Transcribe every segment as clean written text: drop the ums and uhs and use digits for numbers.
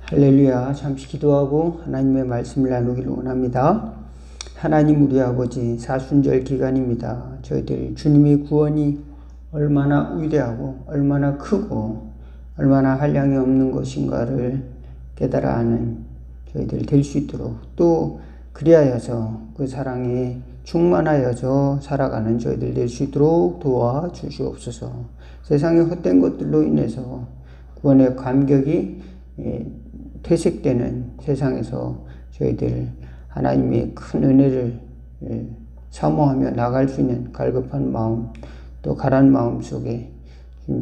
할렐루야. 잠시 기도하고 하나님의 말씀을 나누기를 원합니다. 하나님 우리 아버지, 사순절 기간입니다. 저희들 주님의 구원이 얼마나 위대하고 얼마나 크고 얼마나 한량이 없는 것인가를 깨달아 아는 저희들 될 수 있도록, 또 그리하여서 그 사랑에 충만하여서 살아가는 저희들 될 수 있도록 도와주시옵소서. 세상의 헛된 것들로 인해서 구원의 감격이 퇴색되는 세상에서 저희들 하나님의 큰 은혜를 사모하며 나갈 수 있는 갈급한 마음, 또 가란 마음 속에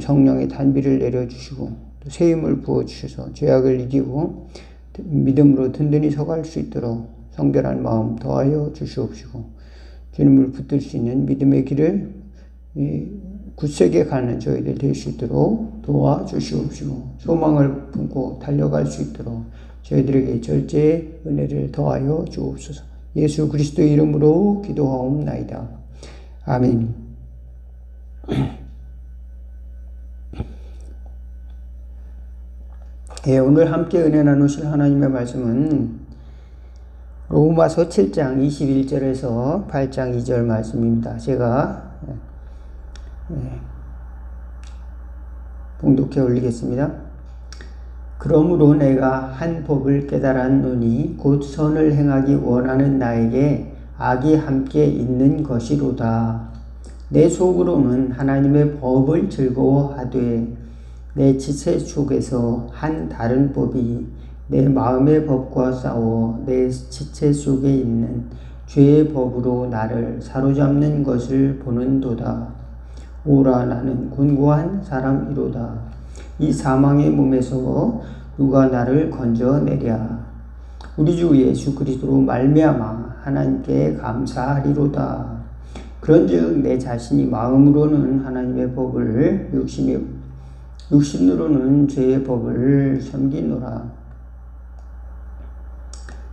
성령의 단비를 내려주시고 또 세임을 부어주셔서 죄악을 이기고 믿음으로 든든히 서갈 수 있도록 성결한 마음 더하여 주시옵시고, 주님을 붙들 수 있는 믿음의 길을 굳세게 가는 저희들 될 수 있도록 도와주시옵시고, 소망을 품고 달려갈 수 있도록 저희들에게 절제의 은혜를 더하여 주옵소서. 예수 그리스도의 이름으로 기도하옵나이다. 아멘. 오늘 함께 은혜 나누실 하나님의 말씀은 로마서 7장 21절에서 8장 2절 말씀입니다. 제가 봉독해 올리겠습니다. 그러므로 내가 한 법을 깨달았노니 곧 선을 행하기 원하는 나에게 악이 함께 있는 것이로다. 내 속으로는 하나님의 법을 즐거워하되 내 지체 속에서 한 다른 법이 내 마음의 법과 싸워 내 지체 속에 있는 죄의 법으로 나를 사로잡는 것을 보는도다. 오라, 나는 곤고한 사람이로다. 이 사망의 몸에서 누가 나를 건져내랴. 우리 주 예수 그리스도로 말미암아 하나님께 감사하리로다. 그런즉 내 자신이 마음으로는 하나님의 법을 육신으로는 죄의 법을 섬기노라.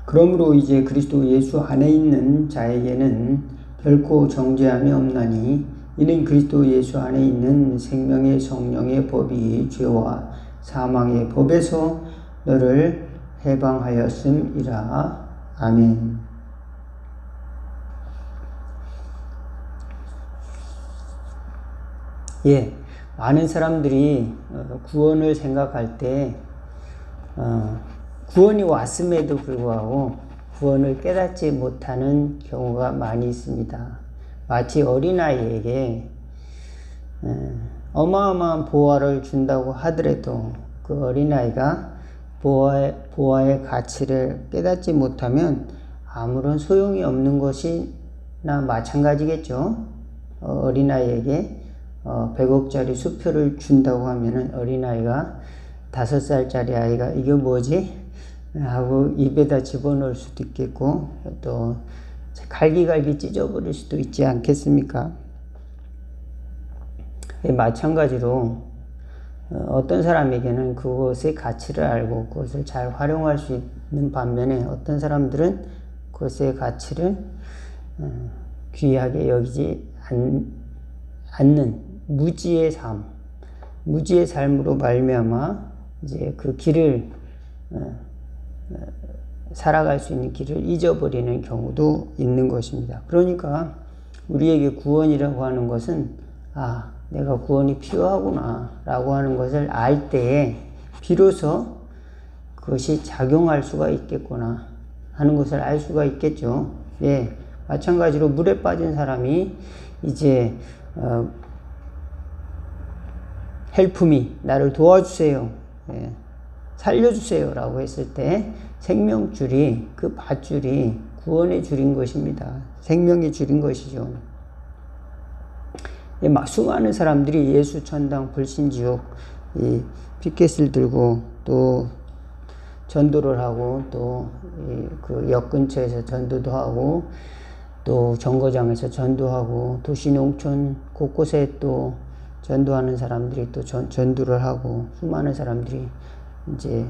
그러므로 이제 그리스도 예수 안에 있는 자에게는 결코 정죄함이 없나니, 이는 그리스도 예수 안에 있는 생명의 성령의 법이 죄와 사망의 법에서 너를 해방하였음이라. 아멘. 많은 사람들이 구원을 생각할 때 구원이 왔음에도 불구하고 구원을 깨닫지 못하는 경우가 많이 있습니다. 마치 어린아이에게 어마어마한 보화를 준다고 하더라도 그 어린아이가 보화의 가치를 깨닫지 못하면 아무런 소용이 없는 것이나 마찬가지겠죠. 어린아이에게 100억짜리 수표를 준다고 하면은 어린아이가 5살짜리 아이가 이게 뭐지? 하고 입에다 집어넣을 수도 있겠고, 또 갈기갈기 찢어버릴 수도 있지 않겠습니까? 마찬가지로 어떤 사람에게는 그것의 가치를 알고 그것을 잘 활용할 수 있는 반면에 어떤 사람들은 그것의 가치를 귀하게 여기지 않는 무지의 삶으로 말미암아 이제 그 길을 살아갈 수 있는 길을 잊어버리는 경우도 있는 것입니다. 그러니까 우리에게 구원이라고 하는 것은 내가 구원이 필요하구나 라고 하는 것을 알 때에 비로소 그것이 작용할 수가 있겠구나 하는 것을 알 수가 있겠죠. 마찬가지로 물에 빠진 사람이 이제 헬프미, 나를 도와주세요, 살려주세요 라고 했을 때 생명줄이, 그 밧줄이 구원의 줄인 것입니다. 생명의 줄인 것이죠. 수많은 사람들이 예수 천당 불신지옥 이 피켓을 들고 또 전도를 하고, 또 그 역 근처에서 전도도 하고, 또 정거장에서 전도하고, 도시 농촌 곳곳에 또 전도하는 사람들이 또 전도를 하고, 수많은 사람들이 이제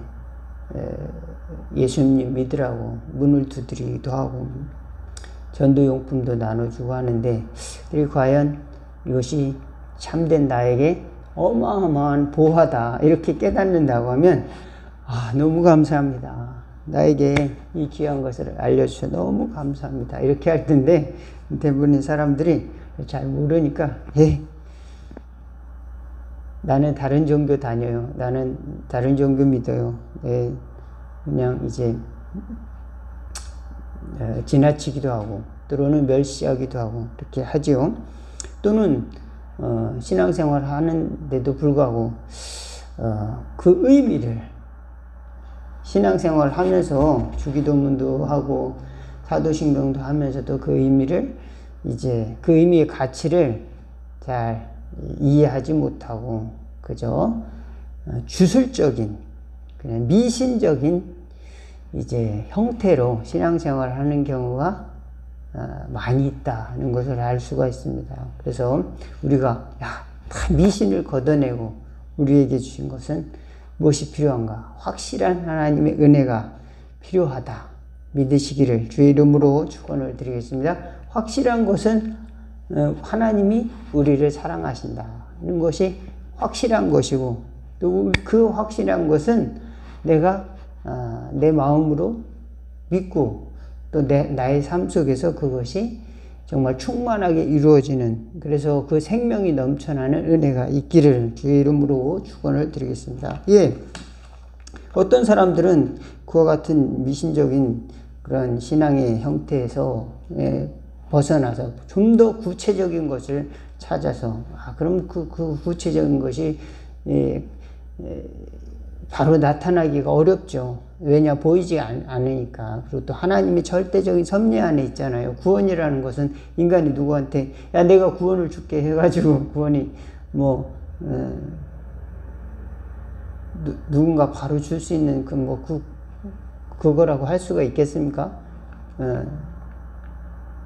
예수님 믿으라고 문을 두드리기도 하고 전도용품도 나눠주고 하는데, 과연 이것이 참된 나에게 어마어마한 보화다 이렇게 깨닫는다고 하면 너무 감사합니다. 나에게 이 귀한 것을 알려주셔서 너무 감사합니다. 이렇게 할 텐데, 대부분의 사람들이 잘 모르니까, 나는 다른 종교 다녀요. 나는 다른 종교 믿어요. 그냥 이제, 지나치기도 하고, 때로는 멸시하기도 하고, 이렇게 하지요. 또는, 신앙생활 하는데도 불구하고, 그 의미를, 신앙생활 하면서 주기도문도 하고 사도신경도 하면서도 그 의미를 이제 그 의미의 가치를 잘 이해하지 못하고 그저 주술적인 그냥 미신적인 이제 형태로 신앙생활을 하는 경우가 많이 있다는 것을 알 수가 있습니다. 그래서 우리가 다 미신을 걷어내고 우리에게 주신 것은 무엇이 필요한가? 확실한 하나님의 은혜가 필요하다. 믿으시기를 주의 이름으로 축원을 드리겠습니다. 확실한 것은 하나님이 우리를 사랑하신다는 것이 확실한 것이고 또 그 확실한 것은 내가 내 마음으로 믿고 또 나의 삶 속에서 그것이 정말 충만하게 이루어지는 그래서 그 생명이 넘쳐나는 은혜가 있기를 주의 이름으로 축원을 드리겠습니다. 어떤 사람들은 그와 같은 미신적인 그런 신앙의 형태에서 벗어나서 좀 더 구체적인 것을 찾아서 그럼 그 구체적인 것이 바로 나타나기가 어렵죠. 왜냐 보이지 않으니까. 그리고 또 하나님의 절대적인 섭리 안에 있잖아요. 구원이라는 것은 인간이 누구한테 야 내가 구원을 줄게 해가지고 구원이 누군가 바로 줄 수 있는 그거라고 할 수가 있겠습니까?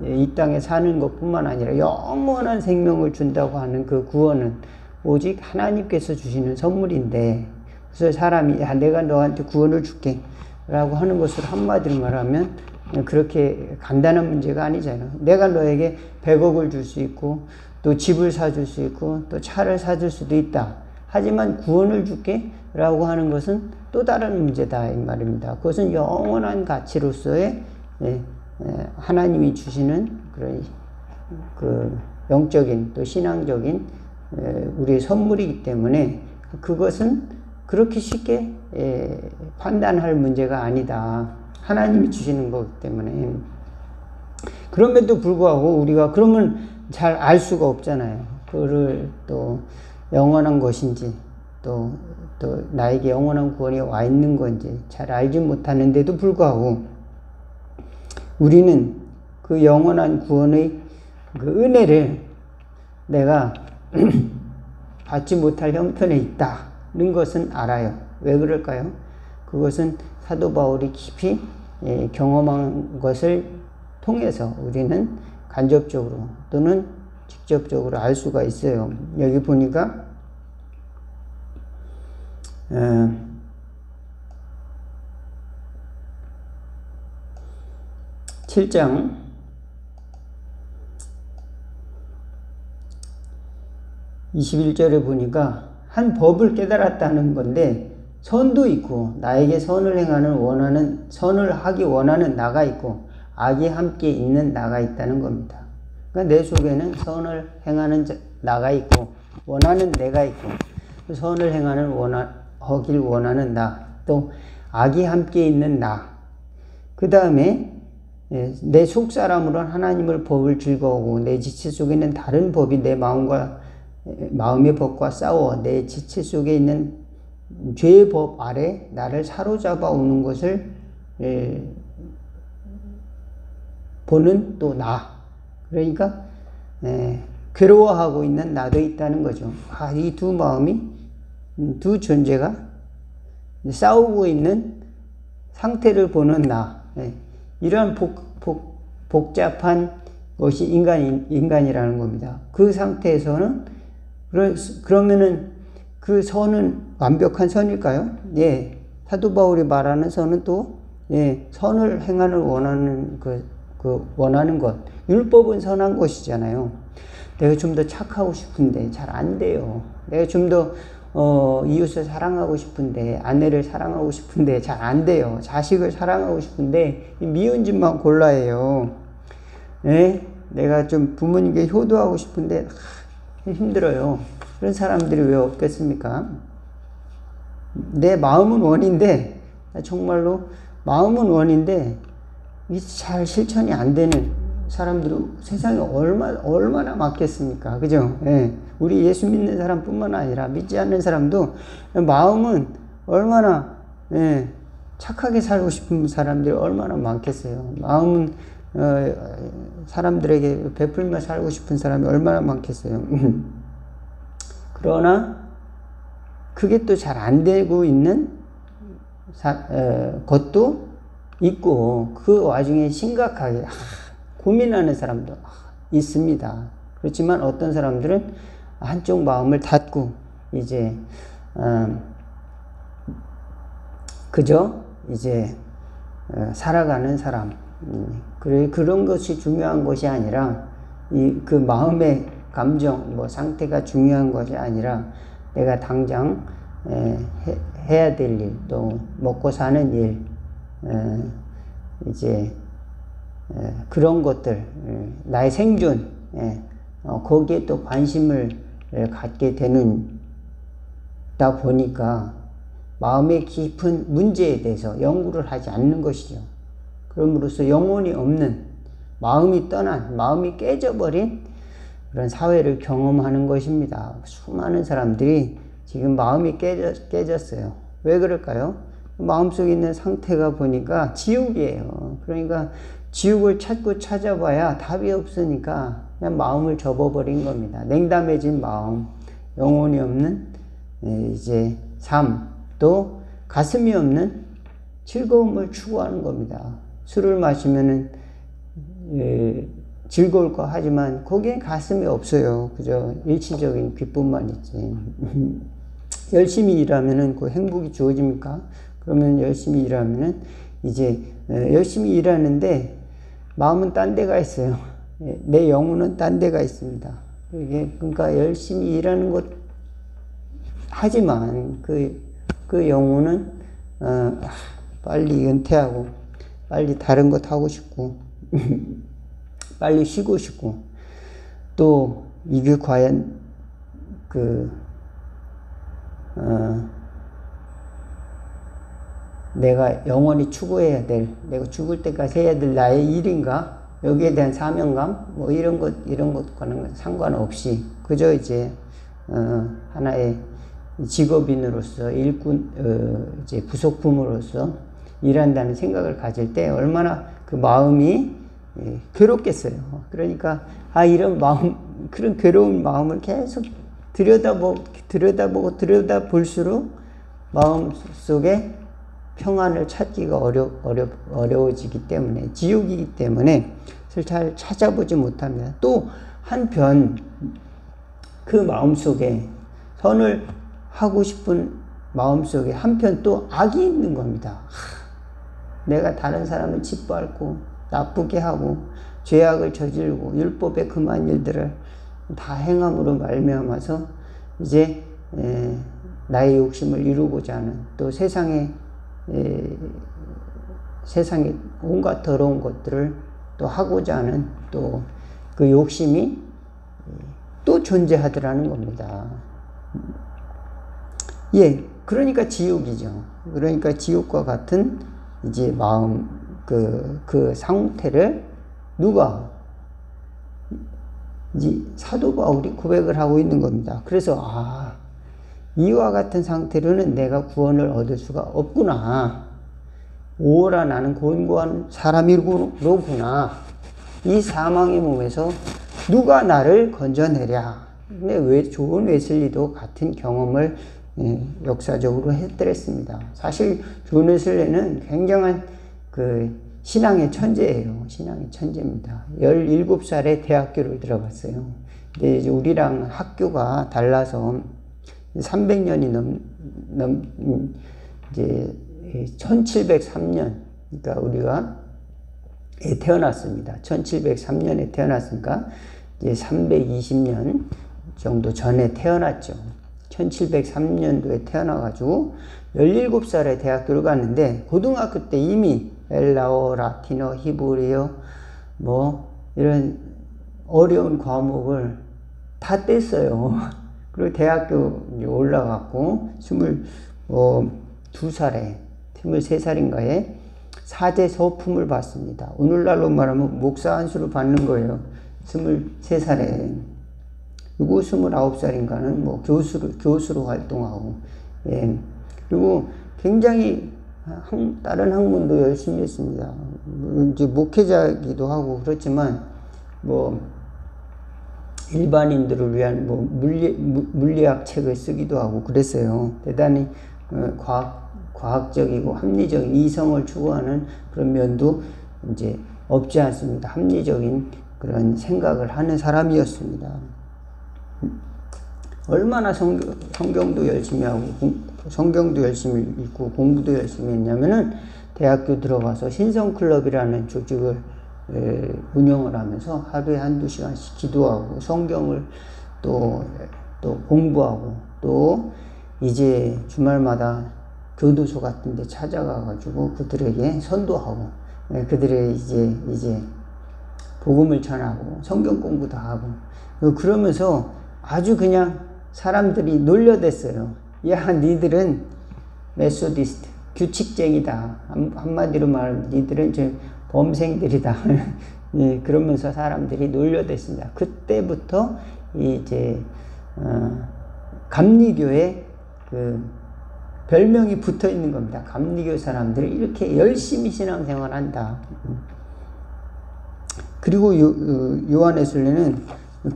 이 땅에 사는 것뿐만 아니라 영원한 생명을 준다고 하는 그 구원은 오직 하나님께서 주시는 선물인데 그래서 사람이 내가 너한테 구원을 줄게 라고 하는 것을 한마디로 말하면 그렇게 간단한 문제가 아니잖아요. 내가 너에게 100억을 줄 수 있고 또 집을 사줄 수 있고 또 차를 사줄 수도 있다. 하지만 구원을 줄게 라고 하는 것은 또 다른 문제다 이 말입니다. 그것은 영원한 가치로서의 하나님이 주시는 그런 그 영적인 또 신앙적인 우리의 선물이기 때문에 그것은 그렇게 쉽게 판단할 문제가 아니다. 하나님이 주시는 거기 때문에. 그럼에도 불구하고 우리가 그러면 잘 알 수가 없잖아요. 그를 또 영원한 것인지 또 나에게 영원한 구원이 와 있는 건지 잘 알지 못하는데도 불구하고 우리는 그 영원한 구원의 그 은혜를 내가 받지 못할 형편에 있다는 것은 알아요. 왜 그럴까요? 그것은 사도 바울이 깊이 경험한 것을 통해서 우리는 간접적으로 또는 직접적으로 알 수가 있어요. 여기 보니까 7장 21절에 보니까 한 법을 깨달았다는 건데 선도 있고 나에게 선을 하기 원하는 나가 있고 악이 함께 있는 나가 있다는 겁니다. 그러니까 내 속에는 선을 행하는 나가 있고 원하는 내가 있고 선을 하길 원하는 나, 또 악이 함께 있는 나. 그 다음에 내 속사람으로는 하나님을 법을 즐거워하고 내 지체 속에 있는 다른 법이 내 마음의 법과 싸워 내 지체 속에 있는 죄의 법 아래 나를 사로잡아 오는 것을 보는 또 나. 그러니까 괴로워하고 있는 나도 있다는 거죠. 이 두 마음이 두 존재가 싸우고 있는 상태를 보는 나. 이러한 복잡한 것이 인간이라는 겁니다. 그 상태에서는 그러면은 그 선은 완벽한 선일까요? 사도 바울이 말하는 선은 또 선을 행하는 원하는 원하는 것. 율법은 선한 것이잖아요. 내가 좀 더 착하고 싶은데 잘 안 돼요. 내가 좀 더 이웃을 사랑하고 싶은데, 아내를 사랑하고 싶은데 잘 안 돼요. 자식을 사랑하고 싶은데 미운 짓만 골라 해요. 예? 내가 좀 부모님께 효도하고 싶은데 힘들어요. 그런 사람들이 왜 없겠습니까? 내 마음은 원인데, 정말로 마음은 원인데 이게 잘 실천이 안 되는 사람들이 세상에 얼마나 많겠습니까? 그죠? 예. 우리 예수 믿는 사람뿐만 아니라 믿지 않는 사람도 마음은 얼마나, 예, 착하게 살고 싶은 사람들이 얼마나 많겠어요. 마음은 사람들에게 베풀며 살고 싶은 사람이 얼마나 많겠어요. 그러나 그게 또 잘 안 되고 있는 것도 있고, 그 와중에 심각하게 고민하는 사람도 있습니다. 그렇지만 어떤 사람들은 한쪽 마음을 닫고 이제 그저 이제 살아가는 사람. 그런 것이 중요한 것이 아니라 그 마음의 감정, 상태가 중요한 것이 아니라 내가 당장 해야 될 일, 또 먹고 사는 일, 이제 그런 것들, 나의 생존, 거기에 또 관심을 갖게 되는다 보니까 마음의 깊은 문제에 대해서 연구를 하지 않는 것이죠. 그럼으로써 영혼이 없는, 마음이 떠난, 마음이 깨져버린 그런 사회를 경험하는 것입니다. 수많은 사람들이 지금 마음이 깨졌어요. 왜 그럴까요? 마음속에 있는 상태가 보니까 지옥이에요. 그러니까 지옥을 찾고 찾아봐야 답이 없으니까 그냥 마음을 접어버린 겁니다. 냉담해진 마음, 영혼이 없는 이제 삶, 또 가슴이 없는 즐거움을 추구하는 겁니다. 술을 마시면은 즐거울 거 하지만 거기에 가슴이 없어요. 그저 일시적인 기쁨만 있지. 열심히 일하면은 그 행복이 주어집니까? 그러면 열심히 일하면은 이제 열심히 일하는데 마음은 딴 데가 있어요. 내 영혼은 딴 데가 있습니다. 이게 그러니까 열심히 일하는 것 하지만 그 영혼은 빨리 은퇴하고 빨리 다른 것 하고 싶고 빨리 쉬고 싶고, 또 이게 과연 내가 영원히 추구해야 될, 내가 죽을 때까지 해야 될 나의 일인가? 여기에 대한 사명감? 이런 것과는 상관없이, 그저 이제, 하나의 직업인으로서, 이제 부속품으로서 일한다는 생각을 가질 때 얼마나 그 마음이 괴롭겠어요. 그러니까, 이런 마음, 그런 괴로운 마음을 계속 들여다볼수록 마음 속에 평안을 찾기가 어려워지기 때문에, 지옥이기 때문에 잘 찾아보지 못합니다. 또 한편 그 마음속에, 선을 하고 싶은 마음속에 한편 또 악이 있는 겁니다. 내가 다른 사람을 짓밟고 나쁘게 하고 죄악을 저지르고 율법의 금한 일들을 다 행함으로 말미암아서 이제 나의 욕심을 이루고자 하는, 또 세상에 온갖 더러운 것들을 또 하고자 하는 또 그 욕심이 또 존재하더라는 겁니다. 예, 그러니까 지옥이죠. 그러니까 지옥과 같은 이제 마음, 그 상태를 누가? 이제 사도 바울이 고백을 하고 있는 겁니다. 그래서, 이와 같은 상태로는 내가 구원을 얻을 수가 없구나. 오라, 나는 곤고한 사람이로구나. 이 사망의 몸에서 누가 나를 건져내랴. 근데 존 웨슬리도 같은 경험을 역사적으로 했더랬습니다. 사실 존 웨슬리는 굉장한 신앙의 천재예요. 신앙의 천재입니다. 17살에 대학교를 들어갔어요. 근데 이제 우리랑 학교가 달라서 300년이 이제 1703년, 그러니까 우리가 태어났습니다. 1703년에 태어났으니까 이제 320년 정도 전에 태어났죠. 1703년도에 태어나가지고 17살에 대학교를 갔는데 고등학교 때 이미 엘라어, 라틴어, 히브리어 뭐 이런 어려운 과목을 다 뗐어요. 그리고 대학교 올라갔고 22살에 23살인가에 사제 서품을 받습니다. 오늘날로 말하면 목사 안수를 받는 거예요. 23살에. 그리고 29살인가는 뭐 교수로 활동하고, 예. 그리고 굉장히 다른 학문도 열심히 했습니다. 이제 목회자기도 하고 그렇지만, 뭐, 일반인들을 위한 뭐 물리학 책을 쓰기도 하고 그랬어요. 대단히 과학적이고 합리적인 이성을 추구하는 그런 면도 이제 없지 않습니다. 합리적인 그런 생각을 하는 사람이었습니다. 얼마나 성경도 열심히 하고 성경도 열심히 읽고 공부도 열심히 했냐면은 대학교 들어가서 신성클럽이라는 조직을 운영을 하면서 하루에 1-2시간씩 기도하고 성경을 또 공부하고 또 이제 주말마다 교도소 같은 데 찾아가가지고 그들에게 선도하고 그들의 이제 복음을 전하고 성경 공부도 하고 그러면서 아주 그냥 사람들이 놀려댔어요. 야, 니들은 메소디스트 규칙쟁이다. 한마디로 말하면 니들은 범생들이다. 예, 그러면서 사람들이 놀려댔습니다. 그때부터 이제 감리교에 그 별명이 붙어 있는 겁니다. 감리교 사람들이 이렇게 열심히 신앙생활한다. 그리고 요한웨슬리는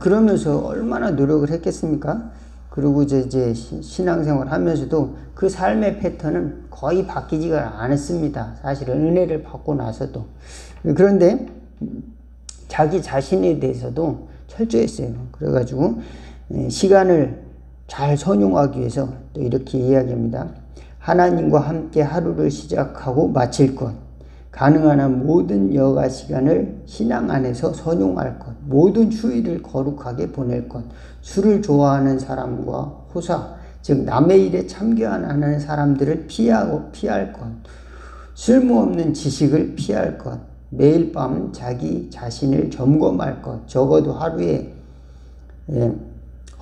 그러면서 얼마나 노력을 했겠습니까? 그리고 이제 신앙생활 하면서도 그 삶의 패턴은 거의 바뀌지가 않았습니다. 사실은 은혜를 받고 나서도. 그런데 자기 자신에 대해서도 철저했어요. 그래가지고 시간을 잘 선용하기 위해서 또 이렇게 이야기합니다. 하나님과 함께 하루를 시작하고 마칠 것. 가능한 한 모든 여가 시간을 신앙 안에서 선용할 것. 모든 휴일을 거룩하게 보낼 것. 술을 좋아하는 사람과 호사, 즉 남의 일에 참견 안 하는 사람들을 피할 것. 쓸모없는 지식을 피할 것. 매일 밤 자기 자신을 점검할 것. 적어도 하루에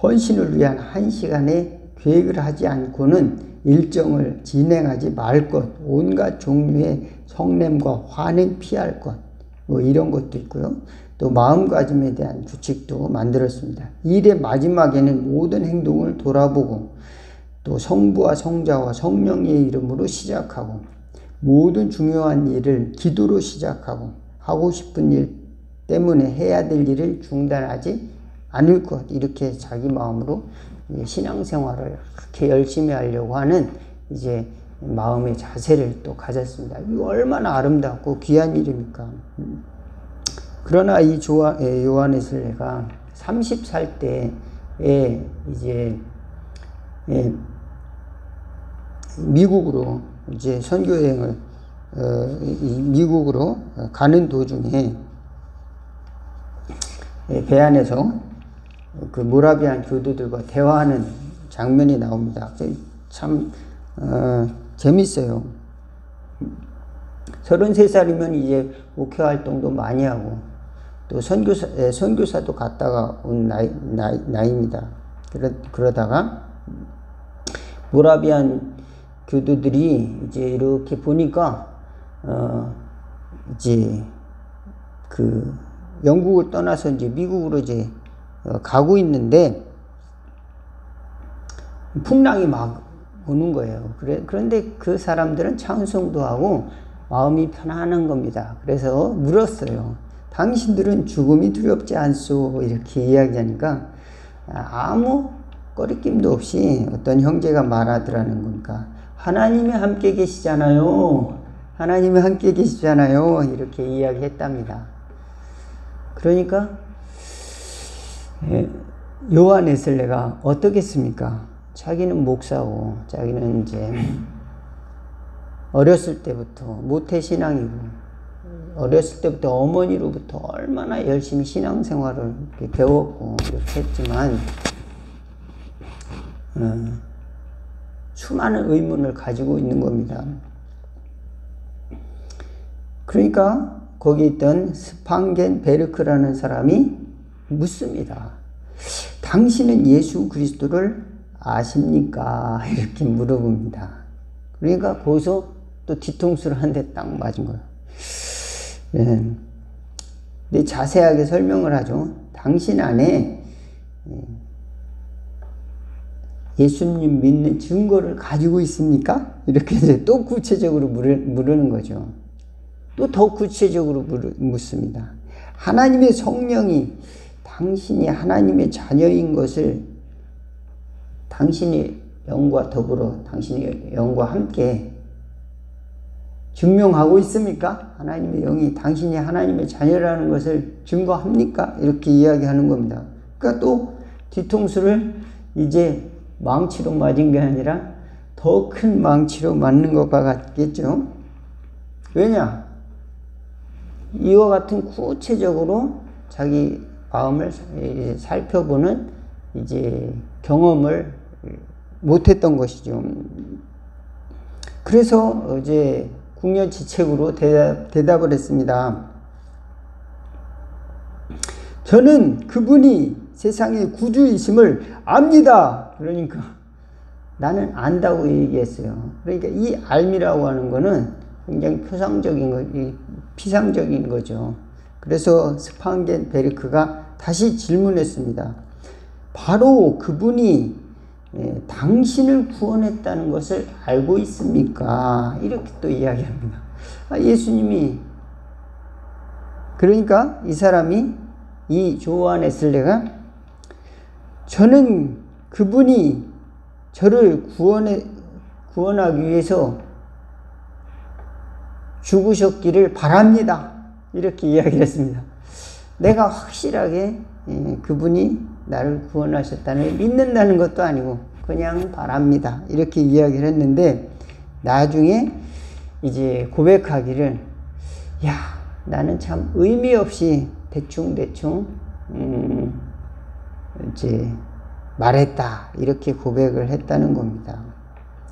헌신을 위한 1시간의 계획을 하지 않고는 일정을 진행하지 말 것. 온갖 종류의 성냄과 화는 피할 것. 뭐 이런 것도 있고요. 또 마음가짐에 대한 규칙도 만들었습니다. 일의 마지막에는 모든 행동을 돌아보고 또 성부와 성자와 성령의 이름으로 시작하고 모든 중요한 일을 기도로 시작하고 하고 싶은 일 때문에 해야 될 일을 중단하지 않을 것. 이렇게 자기 마음으로 신앙생활을 그렇게 열심히 하려고 하는 이제 마음의 자세를 또 가졌습니다. 이거 얼마나 아름답고 귀한 일입니까? 그러나 이 요한웨슬리가 30살 때에 이제 미국으로 이제 선교여행을 미국으로 가는 도중에 배 안에서 그 모라비안 교도들과 대화하는 장면이 나옵니다. 참 재밌어요. 33살이면 이제 목회 활동도 많이 하고 또 선교사도 갔다가 온 나이입니다. 그러다가 모라비안 교도들이 이제 이렇게 보니까 이제 그 영국을 떠나서 이제 미국으로 이제 가고 있는데 풍랑이 막 오는 거예요. 그런데 그 사람들은 찬송도 하고 마음이 편안한 겁니다. 그래서 물었어요. 당신들은 죽음이 두렵지 않소? 이렇게 이야기하니까 아무 꺼리낌도 없이 어떤 형제가 말하더라는 거니까 하나님이 함께 계시잖아요. 하나님이 함께 계시잖아요. 이렇게 이야기했답니다. 그러니까 요한웨슬리가 어떻겠습니까? 자기는 목사고 자기는 이제 어렸을 때부터 모태신앙이고 어렸을 때부터 어머니로부터 얼마나 열심히 신앙생활을 배웠고 이렇게 했지만 수많은 의문을 가지고 있는 겁니다. 그러니까 거기 있던 스판겐베르크라는 사람이 묻습니다. 당신은 예수 그리스도를 아십니까? 이렇게 물어봅니다. 그러니까 거기서 또 뒤통수를 한 대 딱 맞은 거예요. 근데 자세하게 설명을 하죠. 당신 안에 예수님 믿는 증거를 가지고 있습니까? 이렇게 이제 또 구체적으로 물으는 거죠. 또 더 구체적으로 묻습니다. 하나님의 성령이 당신이 하나님의 자녀인 것을 당신의 영과 더불어 당신의 영과 함께 증명하고 있습니까? 하나님의 영이 당신이 하나님의 자녀라는 것을 증거합니까? 이렇게 이야기하는 겁니다. 그러니까 또 뒤통수를 이제 망치로 맞은 게 아니라 더 큰 망치로 맞는 것과 같겠죠. 왜냐? 이와 같은 구체적으로 자기 마음을 살펴보는 이제 경험을 못했던 것이죠. 그래서 이제 궁여지책으로 대답을 했습니다. 저는 그분이 세상의 구주이심을 압니다. 그러니까 나는 안다고 얘기했어요. 그러니까 이 알미라고 하는 거는 굉장히 피상적인 거죠. 그래서 스판겐베르크가 다시 질문했습니다. 바로 그분이 당신을 구원했다는 것을 알고 있습니까? 이렇게 또 이야기합니다. 예수님이, 그러니까 이 사람이, 이 조한 웨슬리가 저는 그분이 저를 구원하기 위해서 죽으셨기를 바랍니다. 이렇게 이야기를 했습니다. 내가 확실하게 그분이 나를 구원하셨다는 믿는다는 것도 아니고 그냥 바랍니다. 이렇게 이야기를 했는데 나중에 이제 고백하기를 야, 나는 참 의미 없이 대충 이제 말했다. 이렇게 고백을 했다는 겁니다.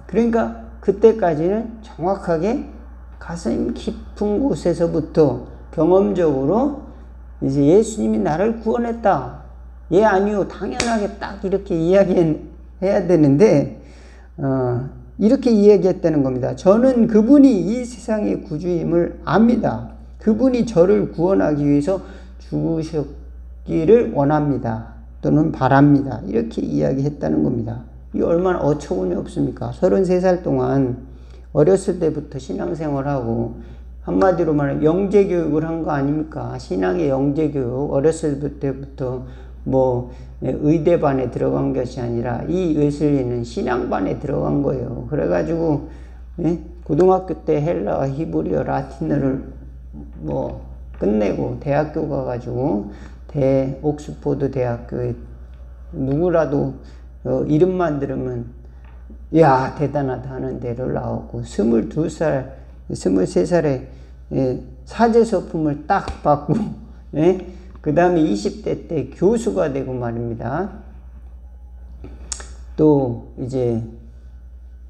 그러니까 그때까지는 정확하게 가슴 깊은 곳에서부터 경험적으로 이제 예수님이 나를 구원했다. 예, 아니요. 당연하게 딱 이렇게 이야기해야 되는데, 이렇게 이야기했다는 겁니다. 저는 그분이 이 세상의 구주임을 압니다. 그분이 저를 구원하기 위해서 죽으셨기를 원합니다. 또는 바랍니다. 이렇게 이야기했다는 겁니다. 이 얼마나 어처구니 없습니까? 33살 동안 어렸을 때부터 신앙생활하고 한마디로 말하면 영재교육을 한 거 아닙니까? 신앙의 영재교육. 어렸을 때부터 뭐 의대반에 들어간 것이 아니라 이 웨슬리는 신앙반에 들어간 거예요. 그래가지고 고등학교 때 헬라어, 히브리어, 라틴어를 뭐 끝내고 대학교 가가지고 옥스포드 대학교에 누구라도 이름만 들으면 야 대단하다 하는 데를 나왔고 22살, 23살에 사제서품을 딱 받고 그 다음에 20대 때 교수가 되고 말입니다. 또 이제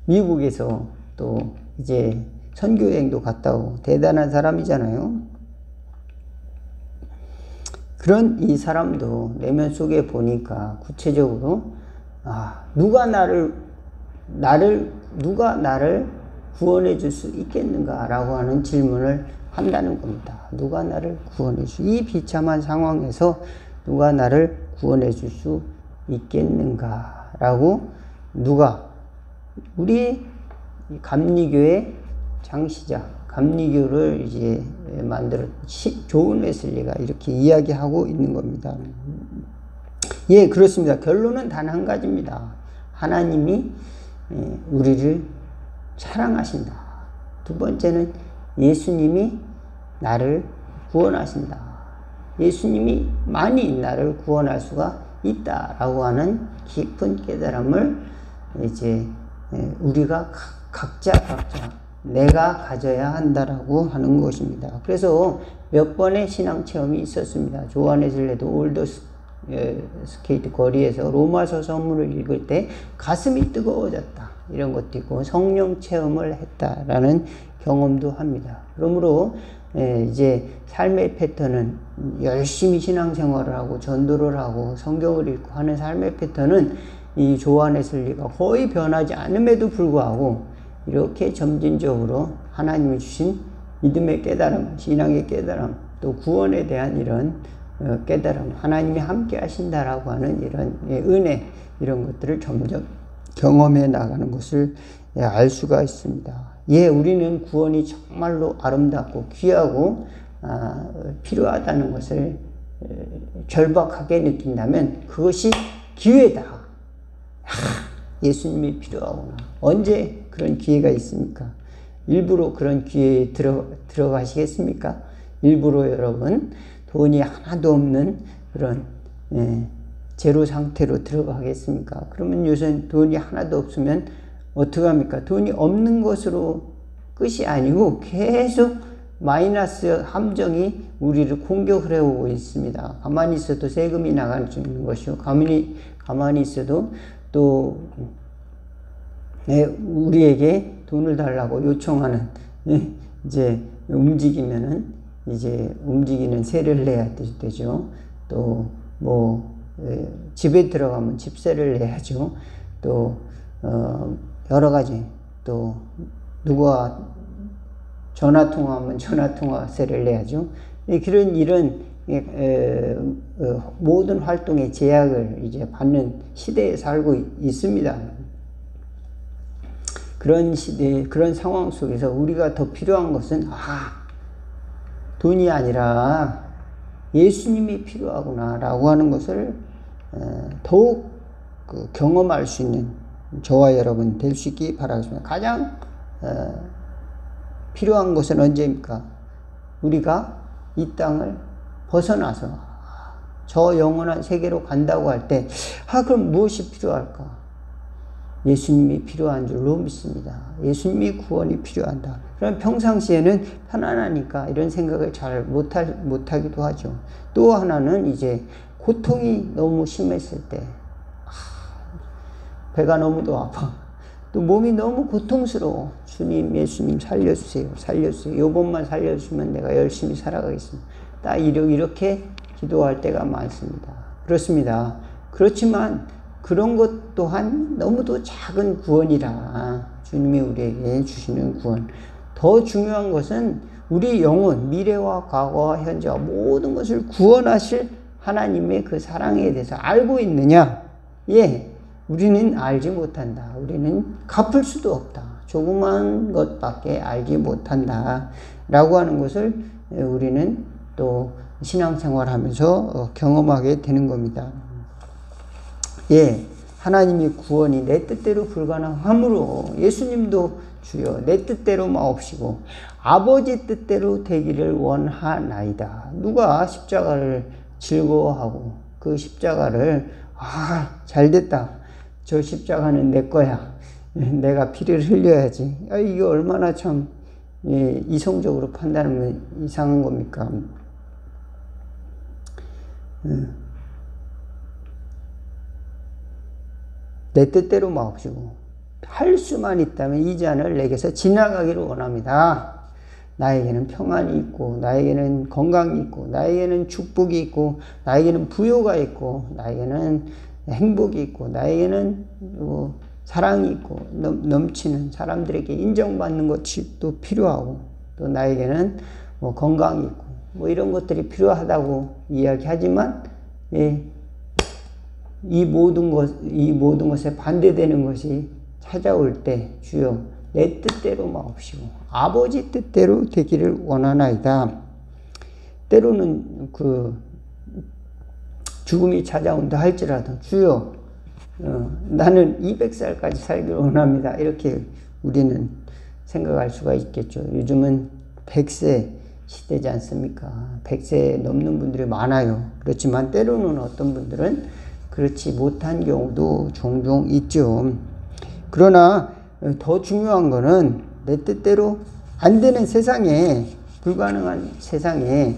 미국에서 또 이제 선교여행도 갔다 오고 대단한 사람이잖아요. 그런 이 사람도 내면 속에 보니까 구체적으로 누가 나를 구원해 줄 수 있겠는가라고 하는 질문을 한다는 겁니다. 누가 나를 구원해 이 비참한 상황에서 누가 나를 구원해 줄 수 있겠는가라고 우리 감리교의 장시자, 감리교를 이제 만들어 조은 웨슬리가 이렇게 이야기하고 있는 겁니다. 예, 그렇습니다. 결론은 단 한 가지입니다. 하나님이 우리를 사랑하신다. 두 번째는 예수님이 나를 구원하신다. 예수님이 많이 나를 구원할 수가 있다라고 하는 깊은 깨달음을 이제 우리가 각자 내가 가져야 한다라고 하는 것입니다. 그래서 몇 번의 신앙 체험이 있었습니다. 조한 웨슬리도 스케이트 거리에서 로마서 서문을 읽을 때 가슴이 뜨거워졌다. 이런 것도 있고 성령 체험을 했다라는 경험도 합니다. 그러므로 이제 삶의 패턴은 열심히 신앙생활을 하고 전도를 하고 성경을 읽고 하는 삶의 패턴은 이 조한 웨슬리가 거의 변하지 않음에도 불구하고 이렇게 점진적으로 하나님이 주신 믿음의 깨달음, 신앙의 깨달음, 또 구원에 대한 이런 깨달음, 하나님이 함께 하신다라고 하는 이런 은혜, 이런 것들을 점점 경험해 나가는 것을 알 수가 있습니다. 우리는 구원이 정말로 아름답고 귀하고 필요하다는 것을 절박하게 느낀다면 그것이 기회다. 예수님이 필요하구나. 언제 그런 기회가 있습니까? 일부러 그런 기회에 들어가시겠습니까? 일부러 여러분 돈이 하나도 없는 그런 제로 상태로 들어가겠습니까? 그러면 요새 돈이 하나도 없으면 어떡합니까? 돈이 없는 것으로 끝이 아니고 계속 마이너스 함정이 우리를 공격을 해오고 있습니다. 가만히 있어도 세금이 나갈 수 있는 것이고, 가만히 있어도 또 우리에게 돈을 달라고 요청하는 이제 움직이면은 이제 움직이는 세를 내야 되죠. 또 뭐 집에 들어가면 집세를 내야죠. 또 여러 가지, 또 누구와 전화 통화하면 전화 통화세를 내야죠. 이런 모든 활동의 제약을 이제 받는 시대에 살고 있습니다. 그런 시대, 그런 상황 속에서 우리가 더 필요한 것은 돈이 아니라 예수님이 필요하구나 라고 하는 것을 더욱 경험할 수 있는 저와 여러분 될 수 있기 바라겠습니다. 가장 필요한 것은 언제입니까? 우리가 이 땅을 벗어나서 저 영원한 세계로 간다고 할 때 그럼 무엇이 필요할까? 예수님이 필요한 줄로 믿습니다. 예수님이 구원이 필요한다. 그럼 평상시에는 편안하니까 이런 생각을 잘 못하기도 하죠. 또 하나는 이제 고통이 너무 심했을 때, 배가 너무도 아파. 또 몸이 너무 고통스러워. 주님, 예수님 살려주세요. 살려주세요. 요것만 살려주시면 내가 열심히 살아가겠습니다. 딱 이렇게 기도할 때가 많습니다. 그렇습니다. 그렇지만 그런 것 또한 너무도 작은 구원이라, 주님이 우리에게 주시는 구원. 더 중요한 것은 우리 영혼, 미래와 과거와 현재와 모든 것을 구원하실 하나님의 그 사랑에 대해서 알고 있느냐? 우리는 알지 못한다. 우리는 갚을 수도 없다. 조그만 것밖에 알지 못한다. 라고 하는 것을 우리는 또 신앙생활 하면서 경험하게 되는 겁니다. 하나님의 구원이 내 뜻대로 불가능하므로 예수님도 주여 내 뜻대로 마옵시고 아버지 뜻대로 되기를 원하나이다. 누가 십자가를 즐거워하고 그 십자가를 잘됐다. 저 십자가는 내 거야. 내가 피를 흘려야지. 이게 얼마나 참 이성적으로 판단하면 이상한 겁니까? 내 뜻대로 마옵시고 할 수만 있다면 이 잔을 내게서 지나가기를 원합니다. 나에게는 평안이 있고 나에게는 건강이 있고 나에게는 축복이 있고 나에게는 부요가 있고 나에게는 행복이 있고 나에게는 사랑이 있고 넘치는 사람들에게 인정받는 것이 또 필요하고 또 나에게는 건강이 있고 이런 것들이 필요하다고 이야기하지만 이 모든 것에 반대되는 것이 찾아올 때 주여 내 뜻대로 마옵시고 아버지 뜻대로 되기를 원하나이다. 때로는 죽음이 찾아온다 할지라도 주여 나는 200살까지 살기를 원합니다. 이렇게 우리는 생각할 수가 있겠죠. 요즘은 100세 시대지 않습니까? 100세 넘는 분들이 많아요. 그렇지만 때로는 어떤 분들은 그렇지 못한 경우도 종종 있죠. 그러나 더 중요한 거는 내 뜻대로 안 되는 세상에, 불가능한 세상에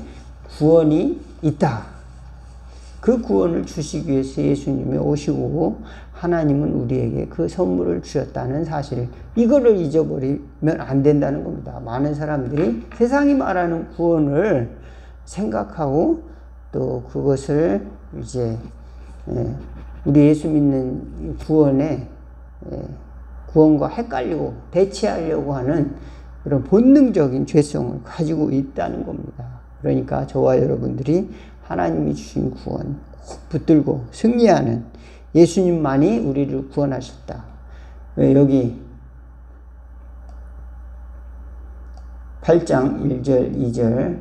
구원이 있다. 그 구원을 주시기 위해서 예수님이 오시고 하나님은 우리에게 그 선물을 주셨다는 사실, 이거를 잊어버리면 안 된다는 겁니다. 많은 사람들이 세상이 말하는 구원을 생각하고 또 그것을 이제 우리 예수 믿는 구원과 헷갈리고 대체하려고 하는 그런 본능적인 죄성을 가지고 있다는 겁니다. 그러니까 저와 여러분들이 하나님이 주신 구원 꼭 붙들고 승리하는, 예수님만이 우리를 구원하셨다. 여기 8장 1절 2절,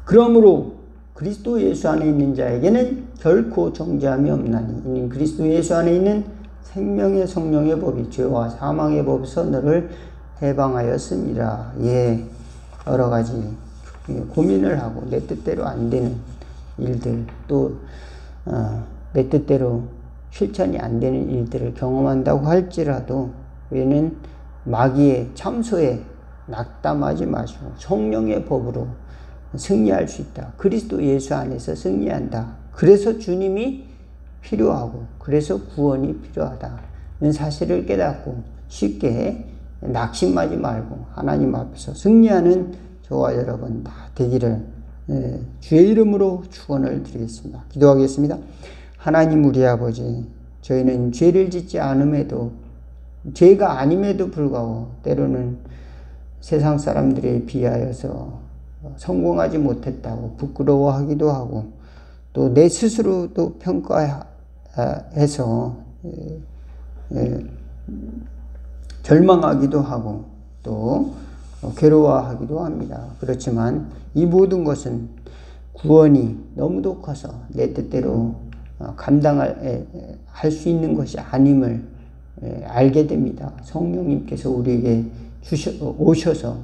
그러므로 그리스도 예수 안에 있는 자에게는 결코 정죄함이 없나니 이는 그리스도 예수 안에 있는 생명의 성령의 법이 죄와 사망의 법에서 너를 해방하였습니다. 여러 가지 고민을 하고 내 뜻대로 안 되는 일들, 또 내 뜻대로 실천이 안 되는 일들을 경험한다고 할지라도 우리는 마귀의 참소에 낙담하지 마시고 성령의 법으로 승리할 수 있다. 그리스도 예수 안에서 승리한다. 그래서 주님이 필요하고 그래서 구원이 필요하다는 사실을 깨닫고 쉽게 낙심하지 말고 하나님 앞에서 승리하는 저와 여러분 다 되기를 주의 이름으로 축원을 드리겠습니다. 기도하겠습니다. 하나님 우리 아버지, 저희는 죄를 짓지 않음에도, 죄가 아님에도 불구하고 때로는 세상 사람들에 비하여서 성공하지 못했다고 부끄러워하기도 하고 또 내 스스로도 평가해서 절망하기도 하고 또 괴로워하기도 합니다. 그렇지만 이 모든 것은 구원이 너무도 커서 내 뜻대로 감당할 수 있는 것이 아님을 알게 됩니다. 성령님께서 우리에게 오셔서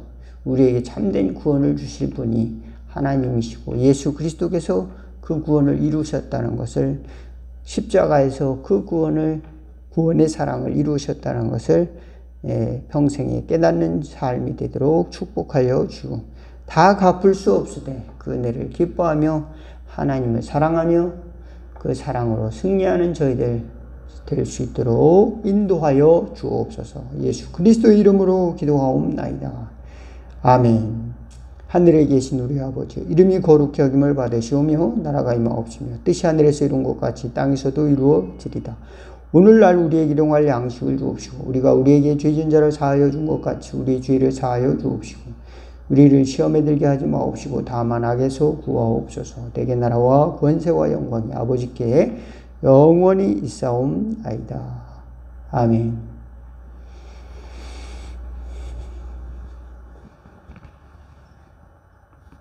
우리에게 참된 구원을 주실 분이 하나님이시고 예수 그리스도께서 그 구원을 이루셨다는 것을, 십자가에서 그 구원의 사랑을 이루셨다는 것을 평생에 깨닫는 삶이 되도록 축복하여 주고, 다 갚을 수 없으되 그 은혜를 기뻐하며 하나님을 사랑하며 그 사랑으로 승리하는 저희들 될 수 있도록 인도하여 주옵소서. 예수 그리스도의 이름으로 기도하옵나이다. 아멘. 하늘에 계신 우리 아버지, 이름이 거룩히 여김을 받으시오며 나라가 임하옵시며 뜻이 하늘에서 이룬 것 같이 땅에서도 이루어지리다. 오늘날 우리에게 일용할 양식을 주옵시고 우리가 우리에게 죄진 자를 사하여 준 것 같이 우리의 죄를 사하여 주옵시고 우리를 시험에 들게 하지 마옵시고 다만 악에서 구하옵소서. 내게 나라와 권세와 영광이 아버지께 영원히 있사옵나이다. 아멘.